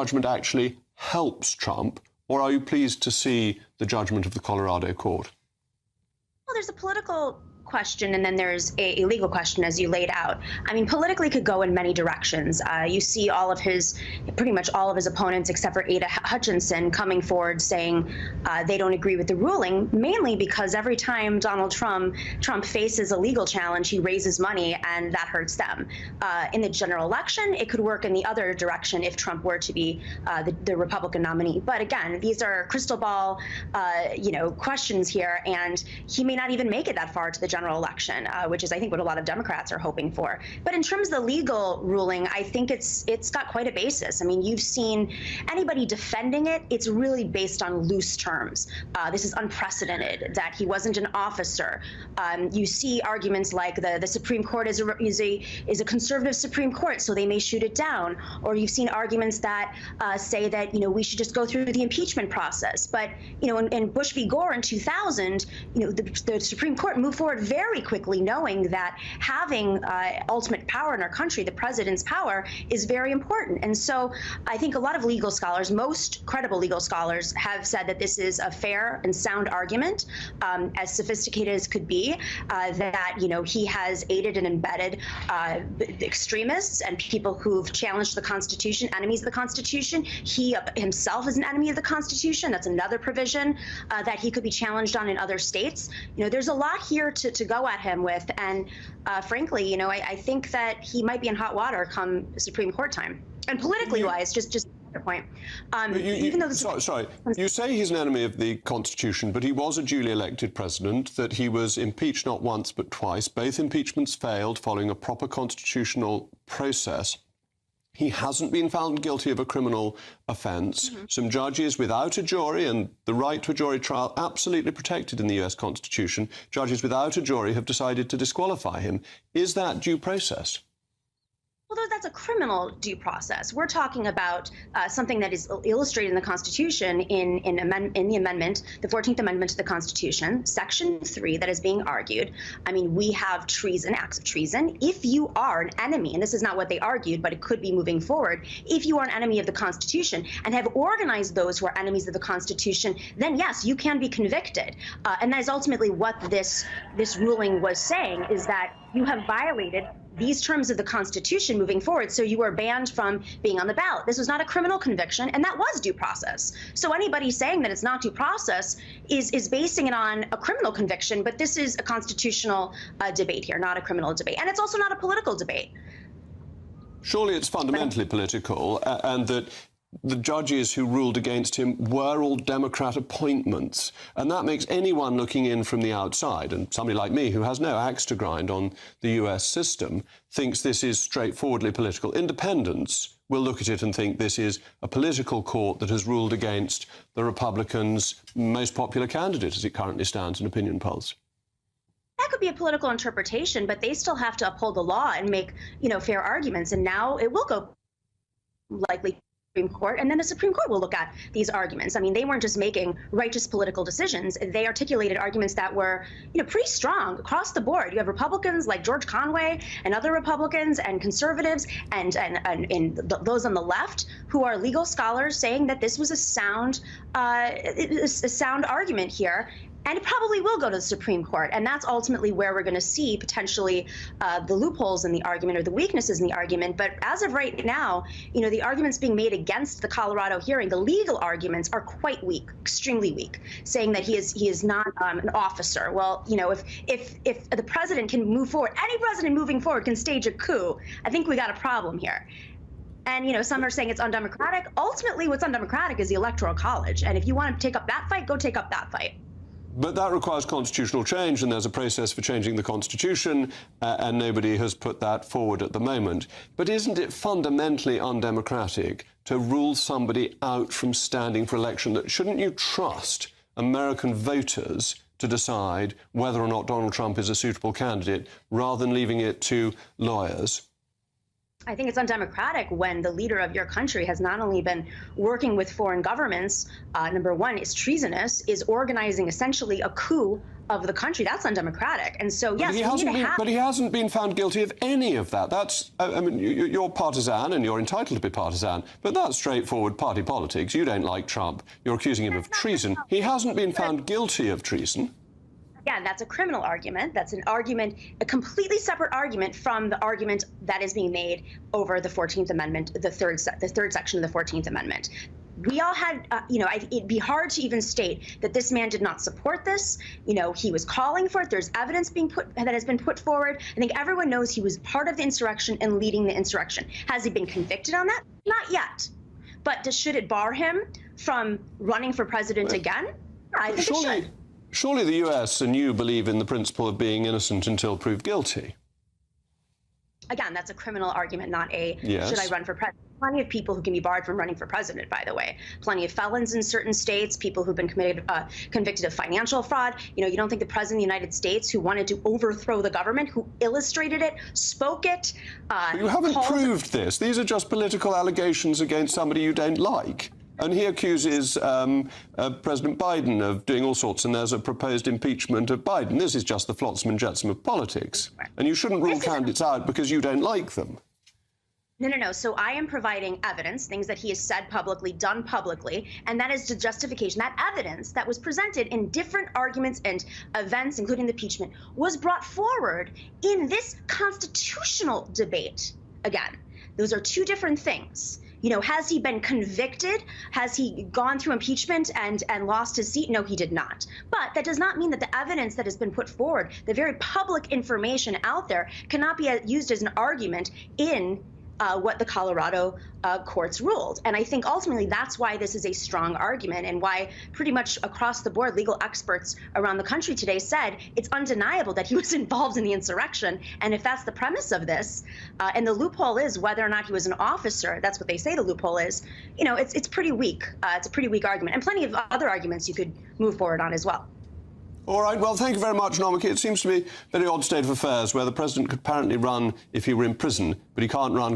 judgment actually helps Trump, or are you pleased to see the judgment of the Colorado court? Well, there's a political question and then there's a legal question, as you laid out. I mean, politically could go in many directions. You see pretty much all of his opponents, except for Ada Hutchinson, coming forward saying they don't agree with the ruling, mainly because every time Donald Trump faces a legal challenge, he raises money and that hurts them. In the general election, it could work in the other direction if Trump were to be the Republican nominee. But again, these are crystal ball, questions here, and he may not even make it that far to the general election, which is, I think, what a lot of Democrats are hoping for. But in terms of the legal ruling, I think it's got quite a basis. I mean, you've seen anybody defending it, it's really based on loose terms. This is unprecedented, that he wasn't an officer. You see arguments like the Supreme Court is a conservative Supreme Court, so they may shoot it down. Or you've seen arguments that say that, we should just go through the impeachment process. But, in Bush v. Gore in 2000, the Supreme Court moved forward very quickly, knowing that having ultimate power in our country, the president's power, is very important. And so I think a lot of legal scholars, most credible legal scholars, have said that this is a fair and sound argument, as sophisticated as could be, that, he has aided and embedded extremists and people who've challenged the Constitution, enemies of the Constitution. He himself is an enemy of the Constitution. That's another provision that he could be challenged on in other states. there's a lot here to go at him with. And frankly, I think that he might be in hot water come Supreme Court time. And politically wise, just a point. Even though sorry, you say he's an enemy of the Constitution, but he was a duly elected president, that he was impeached not once but twice. Both impeachments failed following a proper constitutional process. He hasn't been found guilty of a criminal offence. Some judges without a jury, and the right to a jury trial absolutely protected in the US Constitution, judges without a jury have decided to disqualify him. Is that due process? Well, that's a criminal due process. We're talking about something that is illustrated in the Constitution in the amendment, the 14th Amendment to the Constitution, Section 3, that is being argued. I mean, we have treason, acts of treason. If you are an enemy, and this is not what they argued, but it could be moving forward, if you are an enemy of the Constitution and have organized those who are enemies of the Constitution, then yes, you can be convicted. And that is ultimately what this ruling was saying, is that you have violated these terms of the Constitution moving forward, so you are banned from being on the ballot. This was not a criminal conviction, and that was due process. So anybody saying that it's not due process is basing it on a criminal conviction, but this is a constitutional debate here, not a criminal debate. And it's also not a political debate. Surely it's fundamentally political, and that the judges who ruled against him were all Democrat appointments. And that makes anyone looking in from the outside, and somebody like me who has no axe to grind on the US system, thinks this is straightforwardly political. Independents will look at it and think this is a political court that has ruled against the Republicans' most popular candidate as it currently stands in opinion polls. That could be a political interpretation, but they still have to uphold the law and make, fair arguments. And now it will go likely Supreme Court, and then the Supreme Court will look at these arguments. I mean, they weren't just making righteous political decisions. They articulated arguments that were, pretty strong across the board. You have Republicans like George Conway and other Republicans and conservatives and those on the left who are legal scholars saying that this was a sound argument here. And it probably will go to the Supreme Court. And that's ultimately where we're going to see potentially the loopholes in the argument or the weaknesses in the argument. But as of right now, the arguments being made against the Colorado hearing, the legal arguments are quite weak, extremely weak, saying that he is not an officer. Well, if the president can move forward, any president moving forward can stage a coup, I think we got a problem here. And, some are saying it's undemocratic. Ultimately, what's undemocratic is the Electoral College. And if you want to take up that fight, go take up that fight. But that requires constitutional change, and there's a process for changing the Constitution, and nobody has put that forward at the moment. But isn't it fundamentally undemocratic to rule somebody out from standing for election? That shouldn't you trust American voters to decide whether or not Donald Trump is a suitable candidate, rather than leaving it to lawyers? I think it's undemocratic when the leader of your country has not only been working with foreign governments, number one, is treasonous, is organizing essentially a coup of the country. That's undemocratic. And so, yes, but he hasn't been found guilty of any of that. That's, I mean, you're partisan and you're entitled to be partisan, but that's straightforward party politics. You don't like Trump. You're accusing him of treason. He hasn't been found guilty of treason. Again, that's a criminal argument. That's an argument, a completely separate argument from the argument that is being made over the 14th Amendment, the third section of the 14th Amendment. We all had, it'd be hard to even state that this man did not support this. He was calling for it. There's evidence that has been put forward. I think everyone knows he was part of the insurrection and leading the insurrection. Has he been convicted on that? Not yet. But should it bar him from running for president again? I think it should. Surely the US and you believe in the principle of being innocent until proved guilty. Again, that's a criminal argument, not a yes. Should I run for president? Plenty of people who can be barred from running for president, by the way. Plenty of felons in certain states, people who've been convicted of financial fraud. You don't think the president of the United States, who wanted to overthrow the government, who illustrated it, spoke it. You haven't proved this. These are just political allegations against somebody you don't like. And he accuses President Biden of doing all sorts, and there's a proposed impeachment of Biden. This is just the flotsam and jetsam of politics. And you shouldn't rule candidates out because you don't like them. No. So I am providing evidence, things that he has said publicly, done publicly, and that is the justification. That evidence that was presented in different arguments and events, including the impeachment, was brought forward in this constitutional debate. Again, those are two different things. Has he been convicted? Has he gone through impeachment and lost his seat? No, he did not. But that does not mean that the evidence that has been put forward, the very public information out there, cannot be used as an argument in what the Colorado courts ruled. And I think ultimately that's why this is a strong argument, and why pretty much across the board legal experts around the country today said it's undeniable that he was involved in the insurrection. And if that's the premise of this, and the loophole is whether or not he was an officer, that's what they say the loophole is, it's pretty weak. It's a pretty weak argument, and plenty of other arguments you could move forward on as well. All right, well, thank you very much, Nomiki. It seems to be a very odd state of affairs where the president could apparently run if he were in prison, but he can't run